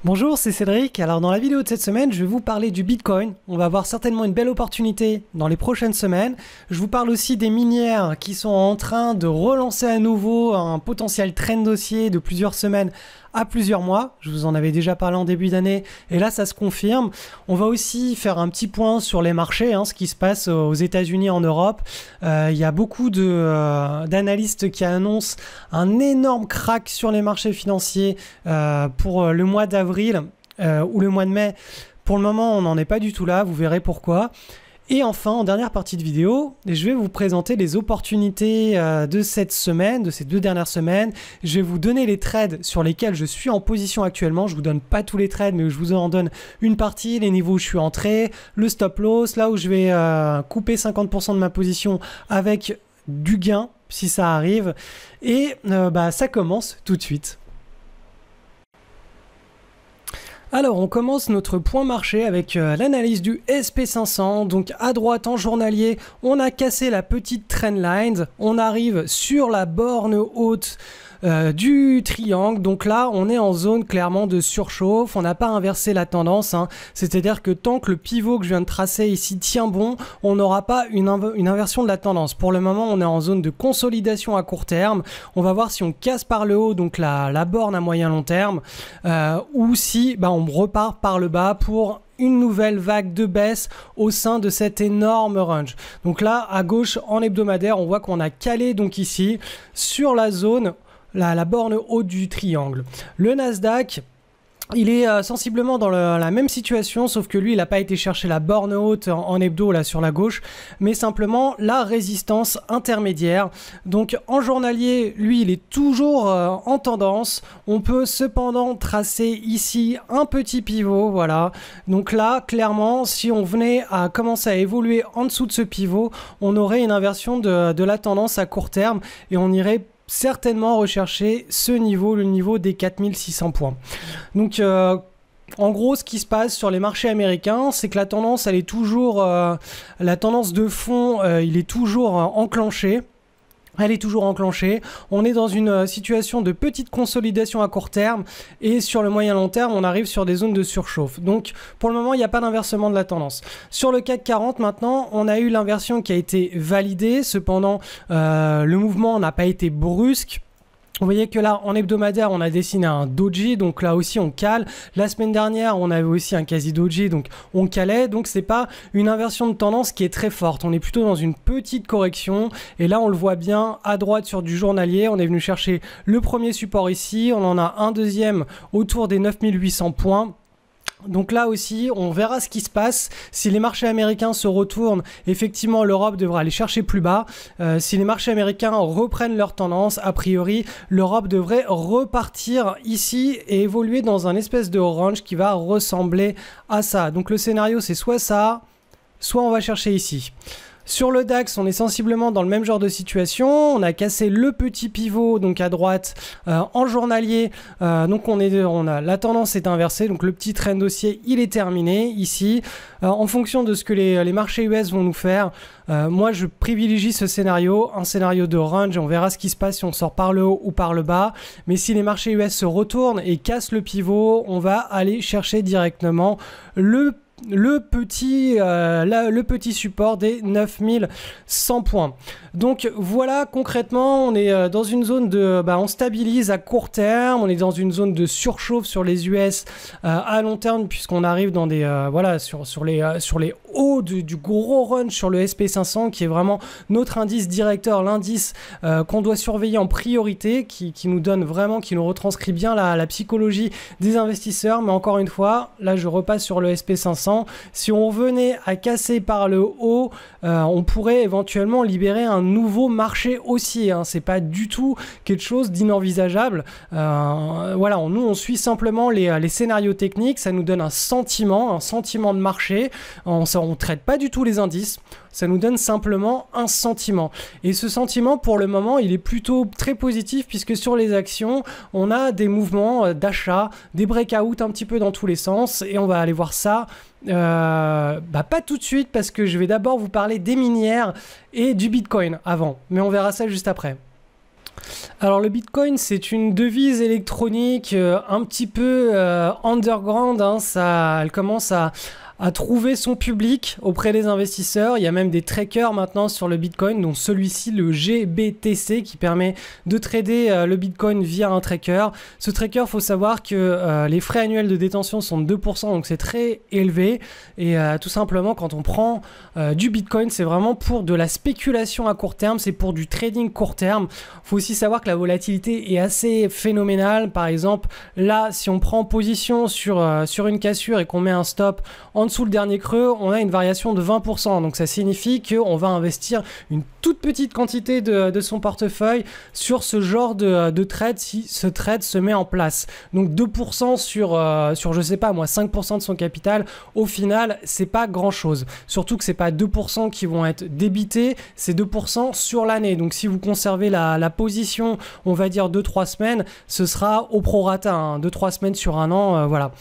Bonjour, c'est Cédric. Alors dans la vidéo de cette semaine, je vais vous parler du Bitcoin. On va avoir certainement une belle opportunité dans les prochaines semaines. Je vous parle aussi des minières qui sont en train de relancer à nouveau un potentiel trend haussier de plusieurs semaines à plusieurs mois. Je vous en avais déjà parlé en début d'année et là ça se confirme. On va aussi faire un petit point sur les marchés, ce qui se passe aux États-Unis, en Europe. Il y a beaucoup d'analystes qui annoncent un énorme crack sur les marchés financiers pour le mois d'avril ou le mois de mai. Pour le moment, on n'en est pas du tout là, vous verrez pourquoi. Et enfin, en dernière partie de vidéo, je vais vous présenter les opportunités de cette semaine, de ces 2 dernières semaines. Je vais vous donner les trades sur lesquels je suis en position actuellement. Je ne vous donne pas tous les trades, mais je vous en donne une partie, les niveaux où je suis entré, le stop loss, là où je vais couper 50% de ma position avec du gain, si ça arrive. Et ça commence tout de suite. Alors on commence notre point marché avec l'analyse du SP500. Donc à droite en journalier, on a cassé la petite trendline, on arrive sur la borne haute du triangle. Donc là on est en zone clairement de surchauffe, on n'a pas inversé la tendance, c'est-à-dire que tant que le pivot que je viens de tracer ici tient bon, on n'aura pas une inversion de la tendance. Pour le moment on est en zone de consolidation à court terme. On va voir si on casse par le haut, donc la borne à moyen long terme, ou si on repart par le bas pour une nouvelle vague de baisse au sein de cet énorme range. Donc là à gauche en hebdomadaire, on voit qu'on a calé donc ici sur la zone, la borne haute du triangle. Le Nasdaq, il est sensiblement dans la même situation, sauf que lui, il n'a pas été chercher la borne haute en hebdo, là, sur la gauche, mais simplement la résistance intermédiaire. Donc, en journalier, lui, il est toujours en tendance. On peut cependant tracer ici un petit pivot, voilà. Donc là, clairement, si on venait à commencer à évoluer en dessous de ce pivot, on aurait une inversion de la tendance à court terme et on irait certainement rechercher ce niveau, le niveau des 4600 points. Donc en gros, ce qui se passe sur les marchés américains, c'est que la tendance, elle est toujours, la tendance de fond, il est toujours enclenché. Elle est toujours enclenchée. On est dans une situation de petite consolidation à court terme et sur le moyen long terme, on arrive sur des zones de surchauffe. Donc, pour le moment, il n'y a pas d'inversement de la tendance. Sur le CAC 40, maintenant, on a eu l'inversion qui a été validée. Cependant, le mouvement n'a pas été brusque. Vous voyez que là, en hebdomadaire, on a dessiné un doji, donc là aussi on cale. La semaine dernière, on avait aussi un quasi doji, donc on calait. Donc c'est pas une inversion de tendance qui est très forte. On est plutôt dans une petite correction. Et là, on le voit bien à droite sur du journalier. On est venu chercher le premier support ici. On en a un deuxième autour des 9800 points. Donc là aussi, on verra ce qui se passe. Si les marchés américains se retournent, effectivement, l'Europe devra aller chercher plus bas. Si les marchés américains reprennent leur tendance, a priori, l'Europe devrait repartir ici et évoluer dans un espèce de range qui va ressembler à ça. Donc le scénario, c'est soit ça, soit on va chercher ici. Sur le DAX, on est sensiblement dans le même genre de situation. On a cassé le petit pivot donc à droite en journalier. Donc la tendance est inversée. Donc le petit trend haussier, il est terminé ici. En fonction de ce que les marchés US vont nous faire, moi je privilégie ce scénario, un scénario de range. On verra ce qui se passe si on sort par le haut ou par le bas. Mais si les marchés US se retournent et cassent le pivot, on va aller chercher directement le petit support des 9100 points. Donc voilà, concrètement, on est dans une zone de... on stabilise à court terme, on est dans une zone de surchauffe sur les US à long terme, puisqu'on arrive dans des... sur les hauts du gros run sur le SP500, qui est vraiment notre indice directeur, l'indice qu'on doit surveiller en priorité, qui nous donne vraiment, qui nous retranscrit bien la psychologie des investisseurs. Mais encore une fois, là je repasse sur le SP500. Si on venait à casser par le haut, on pourrait éventuellement libérer un nouveau marché haussier. C'est pas du tout quelque chose d'inenvisageable. Voilà, nous on suit simplement les scénarios techniques. Ça nous donne un sentiment de marché. On traite pas du tout les indices. Ça nous donne simplement un sentiment. Et ce sentiment, pour le moment, il est plutôt très positif, puisque sur les actions, on a des mouvements d'achat, des breakouts un petit peu dans tous les sens. Et on va aller voir ça pas tout de suite, parce que je vais d'abord vous parler des minières et du Bitcoin avant. Mais on verra ça juste après. Alors le Bitcoin, c'est une devise électronique un petit peu underground, hein. Elle commence à trouver son public auprès des investisseurs. Il y a même des trackers maintenant sur le Bitcoin, dont celui-ci, le GBTC, qui permet de trader le Bitcoin via un tracker. Ce tracker, il faut savoir que les frais annuels de détention sont de 2%, donc c'est très élevé. Et tout simplement, quand on prend du Bitcoin, c'est vraiment pour de la spéculation à court terme, c'est pour du trading court terme. Il faut aussi savoir que la volatilité est assez phénoménale. Par exemple, là, si on prend position sur une cassure et qu'on met un stop en dessous le dernier creux, on a une variation de 20%. Donc ça signifie qu'on va investir une toute petite quantité de son portefeuille sur ce genre de trade si ce trade se met en place. Donc 2% sur je sais pas moi 5% de son capital, au final c'est pas grand chose. Surtout que c'est pas 2% qui vont être débités, c'est 2% sur l'année. Donc si vous conservez la position, on va dire 2-3 semaines, ce sera au prorata, hein, 2-3 semaines sur un an, voilà.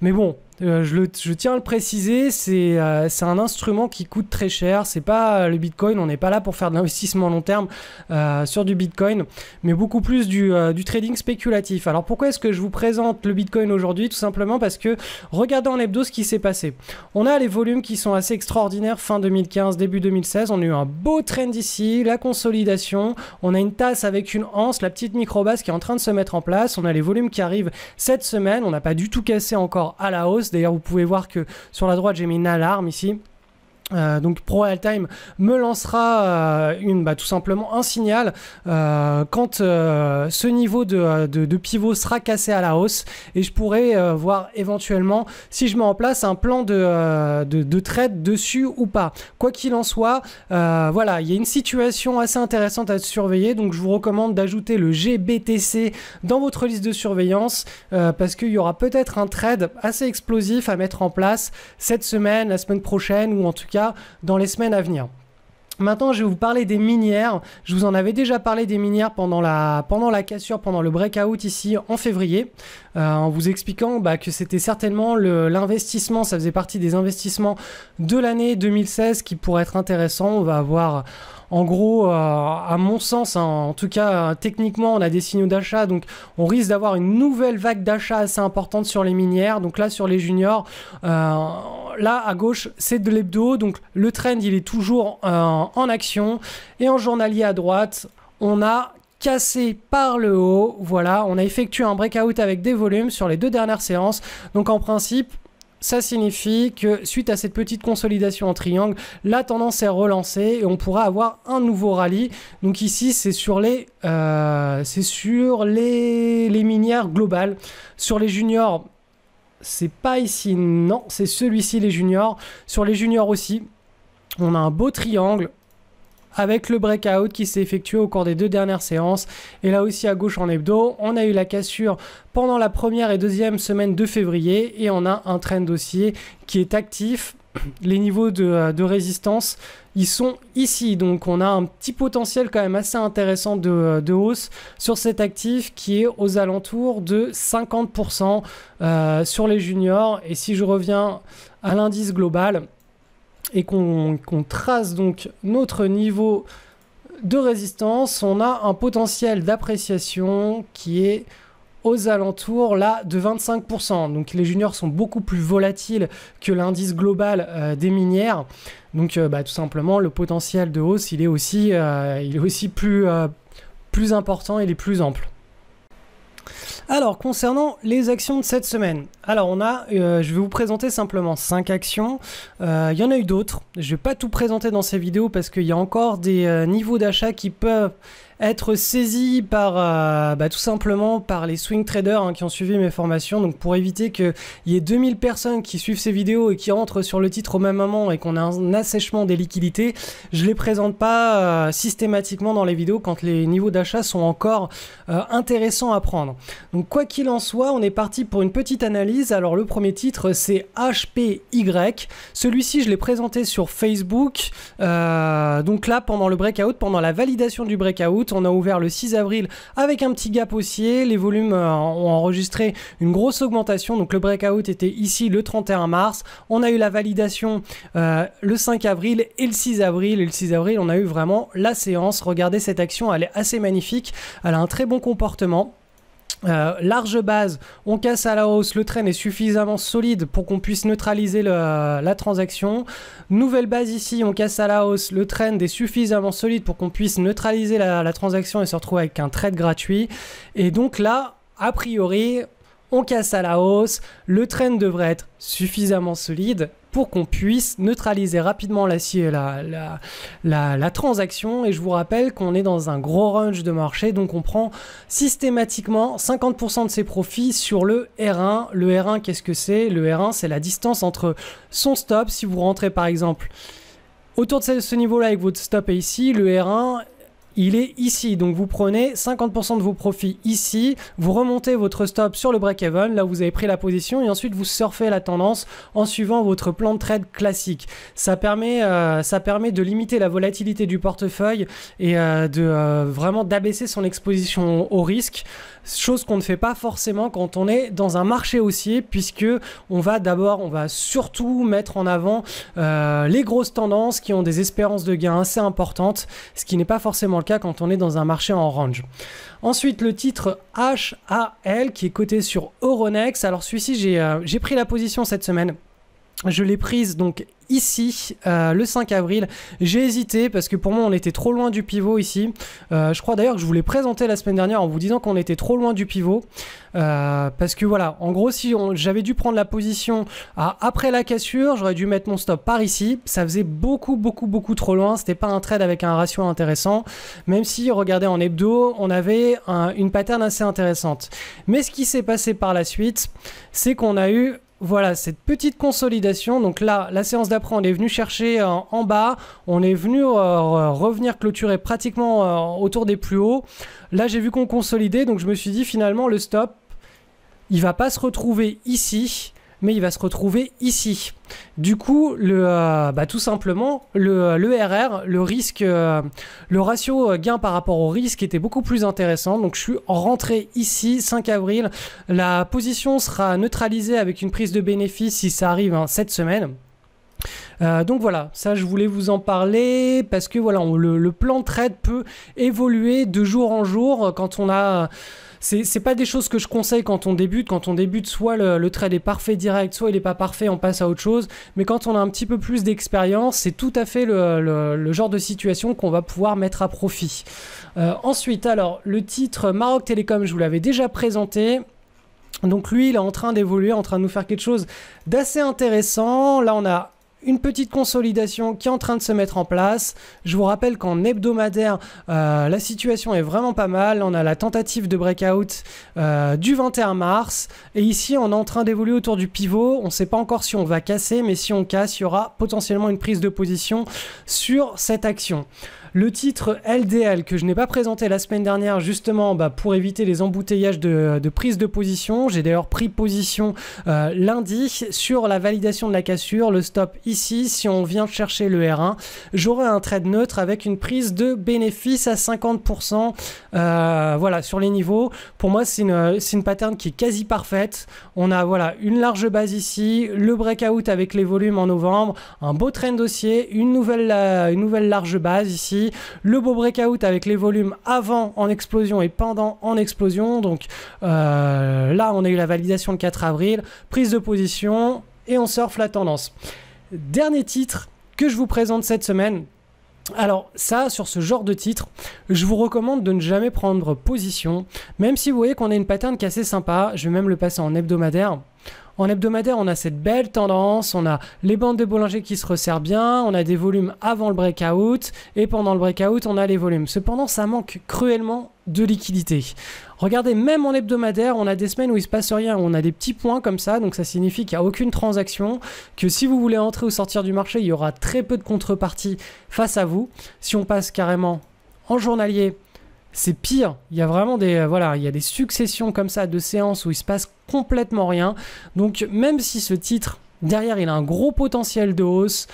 Mais bon, je tiens à le préciser, c'est un instrument qui coûte très cher. C'est pas le Bitcoin, on n'est pas là pour faire de l'investissement long terme sur du Bitcoin, mais beaucoup plus du trading spéculatif. Alors pourquoi est-ce que je vous présente le Bitcoin aujourd'hui? Tout simplement parce que regardez en hebdo ce qui s'est passé. On a les volumes qui sont assez extraordinaires fin 2015, début 2016. On a eu un beau trend ici, la consolidation. On a une tasse avec une anse, la petite micro-base qui est en train de se mettre en place. On a les volumes qui arrivent cette semaine. On n'a pas du tout cassé encore à la hausse. D'ailleurs, vous pouvez voir que sur la droite, j'ai mis une alarme ici. Donc ProRealTime me lancera tout simplement un signal quand ce niveau de pivot sera cassé à la hausse, et je pourrai voir éventuellement si je mets en place un plan de trade dessus ou pas. Quoi qu'il en soit, voilà, il y a une situation assez intéressante à surveiller, donc je vous recommande d'ajouter le GBTC dans votre liste de surveillance parce qu'il y aura peut-être un trade assez explosif à mettre en place cette semaine, la semaine prochaine, ou en tout cas dans les semaines à venir. Maintenant, je vais vous parler des minières. Je vous en avais déjà parlé des minières pendant la cassure, pendant le breakout ici en février, en vous expliquant que c'était certainement l'investissement, ça faisait partie des investissements de l'année 2016 qui pourrait être intéressant. On va avoir... En gros, à mon sens, hein, en tout cas techniquement, on a des signaux d'achat, donc on risque d'avoir une nouvelle vague d'achat assez importante sur les minières. Donc là, sur les juniors, là à gauche, c'est de l'hebdo, donc le trend il est toujours en action. Et en journalier à droite, on a cassé par le haut. Voilà, on a effectué un breakout avec des volumes sur les 2 dernières séances. Donc en principe, ça signifie que suite à cette petite consolidation en triangle, la tendance est relancée et on pourra avoir un nouveau rallye. Donc ici, c'est sur les minières globales. Sur les juniors, c'est pas ici, non, c'est celui-ci, les juniors. Sur les juniors aussi, on a un beau triangle avec le breakout qui s'est effectué au cours des 2 dernières séances. Et là aussi à gauche en hebdo, on a eu la cassure pendant la première et deuxième semaine de février, et on a un trend haussier qui est actif. Les niveaux de résistance, ils sont ici, donc on a un petit potentiel quand même assez intéressant de hausse sur cet actif qui est aux alentours de 50% sur les juniors. Et si je reviens à l'indice global et qu'on trace donc notre niveau de résistance, on a un potentiel d'appréciation qui est aux alentours là de 25%. Donc les juniors sont beaucoup plus volatiles que l'indice global des minières. Donc tout simplement le potentiel de hausse il est aussi plus important, il est plus ample. Alors, concernant les actions de cette semaine, alors on a, je vais vous présenter simplement 5 actions. Il y en a eu d'autres. Je ne vais pas tout présenter dans ces vidéos parce qu'il y a encore des niveaux d'achat qui peuvent être saisis par tout simplement par les swing traders qui ont suivi mes formations. Donc pour éviter qu'il y ait 2000 personnes qui suivent ces vidéos et qui rentrent sur le titre au même moment et qu'on a un assèchement des liquidités, je ne les présente pas systématiquement dans les vidéos quand les niveaux d'achat sont encore intéressants à prendre. Donc quoi qu'il en soit, on est parti pour une petite analyse. Alors le premier titre c'est HPY. Celui-ci je l'ai présenté sur Facebook. Donc là pendant le breakout, pendant la validation du breakout, breakout. On a ouvert le 6 avril avec un petit gap haussier. Les volumes ont enregistré une grosse augmentation. Donc le breakout était ici le 31 mars. On a eu la validation le 5 avril et le 6 avril. Et le 6 avril, on a eu vraiment la séance. Regardez cette action, elle est assez magnifique. Elle a un très bon comportement. Large base, on casse à la hausse, le trend est suffisamment solide pour qu'on puisse neutraliser la transaction. Nouvelle base ici, on casse à la hausse, le trend est suffisamment solide pour qu'on puisse neutraliser la transaction et se retrouver avec un trade gratuit. Et donc là, a priori, on casse à la hausse, le trend devrait être suffisamment solide pour qu'on puisse neutraliser rapidement la transaction. Et je vous rappelle qu'on est dans un gros range de marché, donc on prend systématiquement 50% de ses profits sur le R1. Le R1, qu'est-ce que c'est? Le R1, c'est la distance entre son stop. Si vous rentrez par exemple autour de ce niveau-là avec votre stop est ici, le R1... il est ici, donc vous prenez 50% de vos profits ici, vous remontez votre stop sur le break-even, là vous avez pris la position et ensuite vous surfez la tendance en suivant votre plan de trade classique. Ça permet de limiter la volatilité du portefeuille et vraiment d'abaisser son exposition au risque, chose qu'on ne fait pas forcément quand on est dans un marché haussier, puisque on va surtout mettre en avant les grosses tendances qui ont des espérances de gain assez importantes, ce qui n'est pas forcément le cas quand on est dans un marché en range. Ensuite, le titre HAL qui est coté sur Euronext. Alors celui-ci, j'ai pris la position cette semaine. Je l'ai prise donc ici, le 5 avril. J'ai hésité parce que pour moi, on était trop loin du pivot ici. Je crois d'ailleurs que je vous l'ai présenté la semaine dernière en vous disant qu'on était trop loin du pivot. Parce que voilà, en gros, si j'avais dû prendre la position après la cassure, j'aurais dû mettre mon stop par ici. Ça faisait beaucoup trop loin. C'était pas un trade avec un ratio intéressant. Même si, regardez en hebdo, on avait une pattern assez intéressante. Mais ce qui s'est passé par la suite, c'est qu'on a eu... voilà, cette petite consolidation. Donc là, la séance d'après, on est venu chercher en bas. On est venu revenir clôturer pratiquement autour des plus hauts. Là, j'ai vu qu'on consolidait. Donc je me suis dit finalement, le stop, il va pas se retrouver ici, mais il va se retrouver ici. Du coup, tout simplement, le RR, le risque, le ratio gain par rapport au risque était beaucoup plus intéressant. Donc, je suis rentré ici, 5 avril. La position sera neutralisée avec une prise de bénéfice si ça arrive cette semaine. Donc voilà, ça je voulais vous en parler parce que voilà, le plan de trade peut évoluer de jour en jour quand on a... C'est pas des choses que je conseille quand on débute. Quand on débute, soit le trade est parfait direct, soit il est pas parfait, on passe à autre chose. Mais quand on a un petit peu plus d'expérience, c'est tout à fait le genre de situation qu'on va pouvoir mettre à profit. Ensuite, alors, le titre Maroc Télécom, je vous l'avais déjà présenté. Donc lui, il est en train d'évoluer, en train de nous faire quelque chose d'assez intéressant. Là, on a une petite consolidation qui est en train de se mettre en place. Je vous rappelle qu'en hebdomadaire, la situation est vraiment pas mal. On a la tentative de breakout du 21 mars. Et ici, on est en train d'évoluer autour du pivot. On ne sait pas encore si on va casser, mais si on casse, il y aura potentiellement une prise de position sur cette action. Le titre LDL que je n'ai pas présenté la semaine dernière justement pour éviter les embouteillages de prise de position. J'ai d'ailleurs pris position lundi sur la validation de la cassure. Le stop ici, si on vient chercher le R1, j'aurai un trade neutre avec une prise de bénéfice à 50%. Voilà, sur les niveaux. Pour moi, c'est une pattern qui est quasi parfaite. On a voilà, une large base ici, le breakout avec les volumes en novembre, un beau trend haussier, une nouvelle large base ici. Le beau breakout avec les volumes avant en explosion et pendant en explosion. Donc là, on a eu la validation le 4 avril, prise de position et on surfe la tendance. Dernier titre que je vous présente cette semaine. Alors ça, sur ce genre de titre, je vous recommande de ne jamais prendre position. Même si vous voyez qu'on a une pattern qui est assez sympa, je vais même le passer en hebdomadaire. En hebdomadaire, on a cette belle tendance, on a les bandes de Bollinger qui se resserrent bien, on a des volumes avant le breakout, et pendant le breakout, on a les volumes. Cependant, ça manque cruellement de liquidité. Regardez, même en hebdomadaire, on a des semaines où il ne se passe rien, où on a des petits points comme ça, donc ça signifie qu'il n'y a aucune transaction, que si vous voulez entrer ou sortir du marché, il y aura très peu de contrepartie face à vous. Si on passe carrément en journalier, c'est pire. Il y a vraiment il y a des successions comme ça de séances où il se passe complètement rien. Donc même si ce titre derrière il a un gros potentiel de hausse,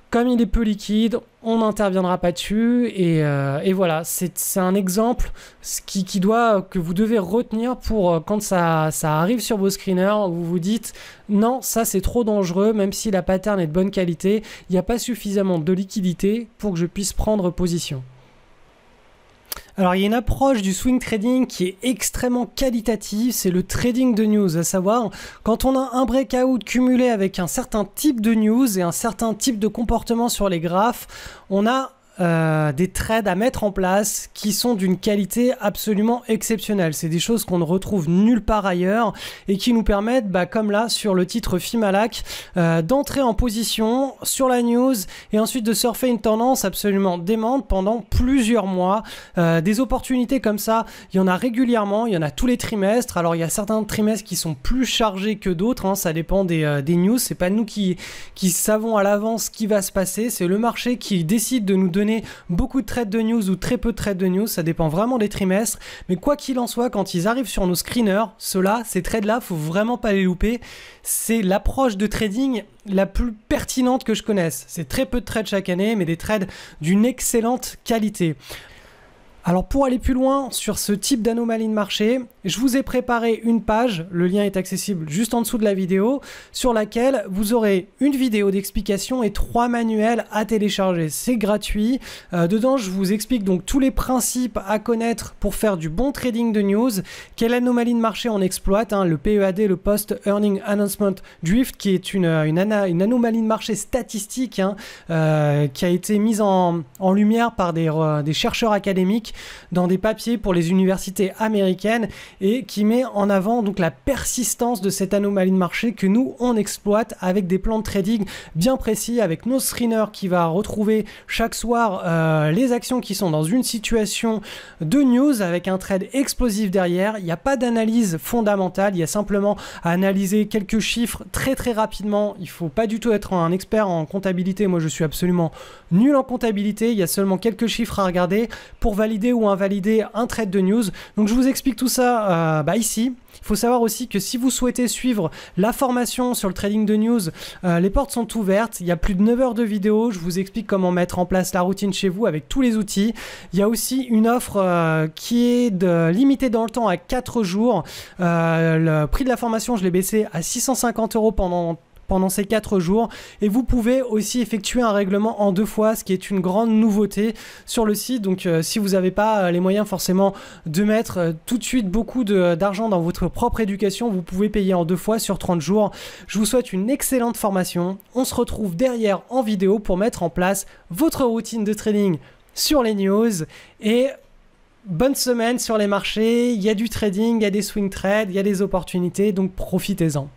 Comme il est peu liquide, on n'interviendra pas dessus et voilà, c'est un exemple que vous devez retenir pour quand ça arrive sur vos screeners, vous vous dites non, ça c'est trop dangereux, même si la pattern est de bonne qualité, il n'y a pas suffisamment de liquidité pour que je puisse prendre position. Alors il y a une approche du swing trading qui est extrêmement qualitative, c'est le trading de news, à savoir quand on a un breakout cumulé avec un certain type de news et un certain type de comportement sur les graphes, on a des trades à mettre en place qui sont d'une qualité absolument exceptionnelle. C'est des choses qu'on ne retrouve nulle part ailleurs et qui nous permettent, comme là sur le titre Fimalac, d'entrer en position sur la news et ensuite de surfer une tendance absolument démente pendant plusieurs mois. Des opportunités comme ça, il y en a régulièrement, il y en a tous les trimestres. Alors il y a certains trimestres qui sont plus chargés que d'autres, hein, ça dépend des news. C'est pas nous qui savons à l'avance ce qui va se passer, c'est le marché qui décide de nous donner beaucoup de trades de news ou très peu de trades de news, ça dépend vraiment des trimestres, mais quoi qu'il en soit, quand ils arrivent sur nos screeners, ces trades-là, faut vraiment pas les louper. C'est l'approche de trading la plus pertinente que je connaisse. C'est très peu de trades chaque année, mais des trades d'une excellente qualité. Alors pour aller plus loin sur ce type d'anomalie de marché, je vous ai préparé une page, le lien est accessible juste en dessous de la vidéo, sur laquelle vous aurez une vidéo d'explication et 3 manuels à télécharger. C'est gratuit. Dedans, je vous explique donc tous les principes à connaître pour faire du bon trading de news, quelle anomalie de marché on exploite, hein, le PEAD, le Post Earning Announcement Drift, qui est une anomalie de marché statistique, hein, qui a été mise en lumière par des chercheurs académiques dans des papiers pour les universités américaines et qui met en avant donc la persistance de cette anomalie de marché que nous on exploite avec des plans de trading bien précis, avec nos screeners qui va retrouver chaque soir les actions qui sont dans une situation de news avec un trade explosif derrière. Il n'y a pas d'analyse fondamentale, il y a simplement à analyser quelques chiffres très rapidement. Il ne faut pas du tout être un expert en comptabilité, moi je suis absolument nul en comptabilité, il y a seulement quelques chiffres à regarder pour valider ou invalider un trade de news. Donc je vous explique tout ça ici. Il faut savoir aussi que si vous souhaitez suivre la formation sur le trading de news, les portes sont ouvertes. Il y a plus de 9 heures de vidéo. Je vous explique comment mettre en place la routine chez vous avec tous les outils. Il y a aussi une offre qui est limitée dans le temps à 4 jours. Le prix de la formation, je l'ai baissé à 650 € pendant ces 4 jours et vous pouvez aussi effectuer un règlement en 2 fois, ce qui est une grande nouveauté sur le site. Donc si vous n'avez pas les moyens forcément de mettre tout de suite beaucoup d'argent dans votre propre éducation, vous pouvez payer en 2 fois sur 30 jours. Je vous souhaite une excellente formation. On se retrouve derrière en vidéo pour mettre en place votre routine de trading sur les news et bonne semaine sur les marchés. Il y a du trading, il y a des swing trades, il y a des opportunités, donc profitez-en.